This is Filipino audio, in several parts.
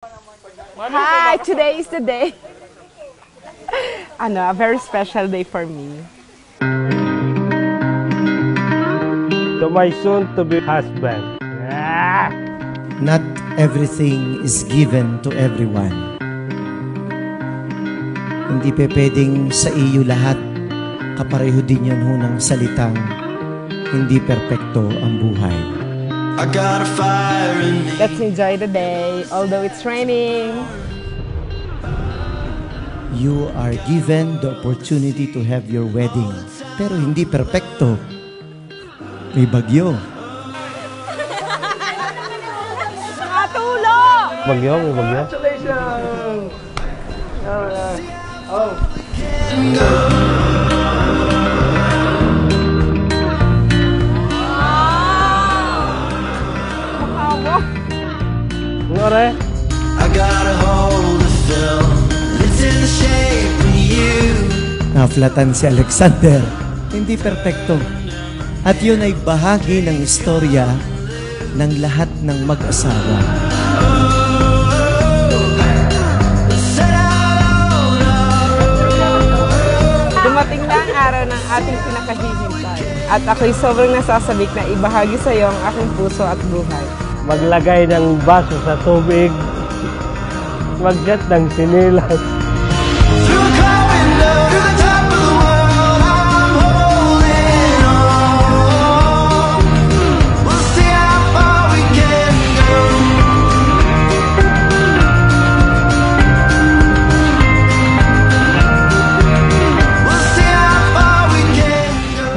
Hi, today is the day. A very special day for me. To my soon-to-be husband. Not everything is given to everyone. Hindi pwedeng sa iyo lahat, kapareho din yan ho ng salitang hindi perpekto ang buhay. Let's enjoy the day, although it's raining. You are given the opportunity to have your wedding. Pero hindi perpekto. May bagyo. Matulo! Bagyo, may bagyo. Congratulations! Oh. Ngore? Naflatan si Alexander. Hindi perpekto. At yun ay bahagi ng istorya ng lahat ng mag-asawa. Dumating na ang araw ng ating pinakahihintay. At ako'y sobrang nasasabik na ibahagi sa iyo ang aking puso at buhay. Maglagay ng baso sa tubig. Magjet ng sinilas.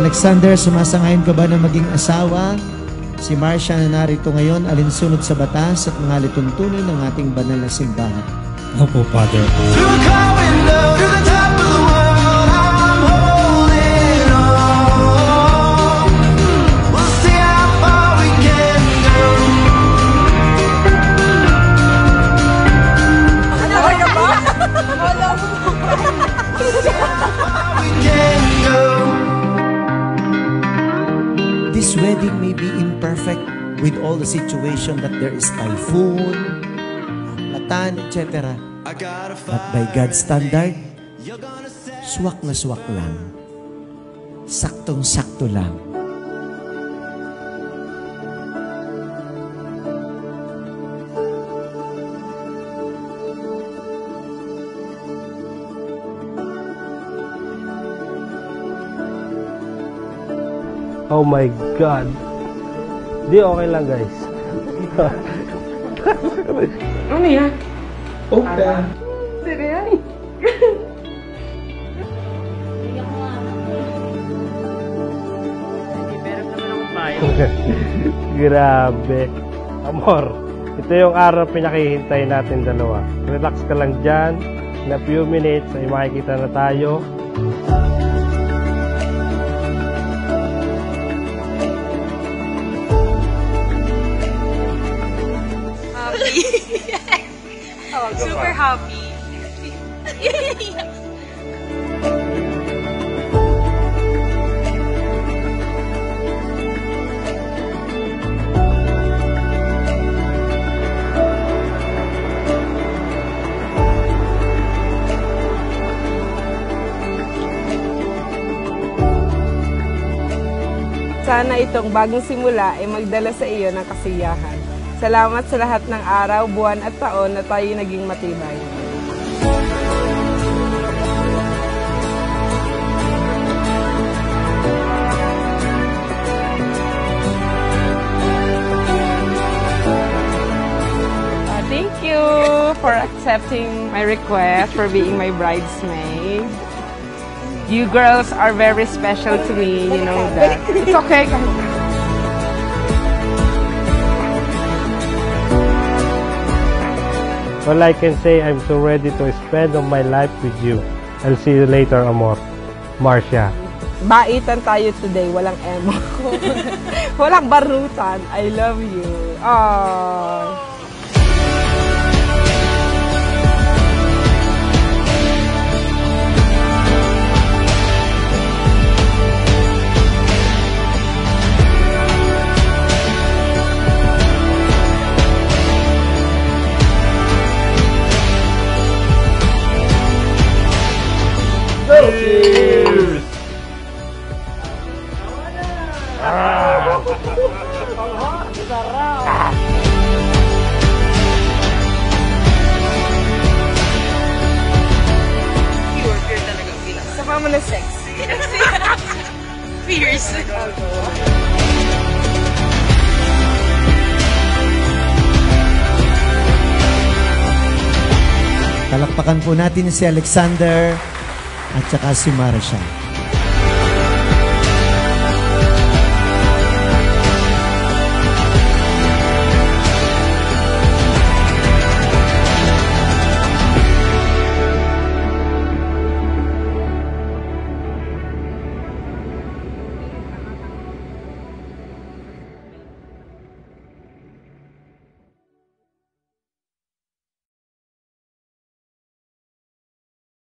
Alexander, sumasangayon ka ba na maging asawa? Si Marcia na narito ngayon, alinsunod sa batas at mga lituntunin ng ating banal na simbahan. Opo, Father. This wedding may be imperfect with all the situation that there is typhoon, latan, etc. But by God's standard, swak na swak lang. Saktong-sakto lang. Oh my God. Di okay lang, guys. Ano yan? Open. Sino yan? Grabe. Amor, ito yung araw pinakihintay natin dalawa. Relax ka lang dyan. In a few minutes ay makikita na tayo. Super happy. Sana itong bagong simula ay magdala sa iyo ng kasiyahan. Salamat sa lahat ng araw, buwan at taon na tayo naging matibay. Thank you for accepting my request for being my bridesmaid. You girls are very special to me, you know that. It's okay. Well, I can say I'm so ready to spend my life with you. I'll see you later, amor. Marcia. Baitan tayo today, walang emo. Walang barutan. I love you. Aww. kind of sexy. Fierce. Palakpakan po natin si Alexander at saka si Marcia.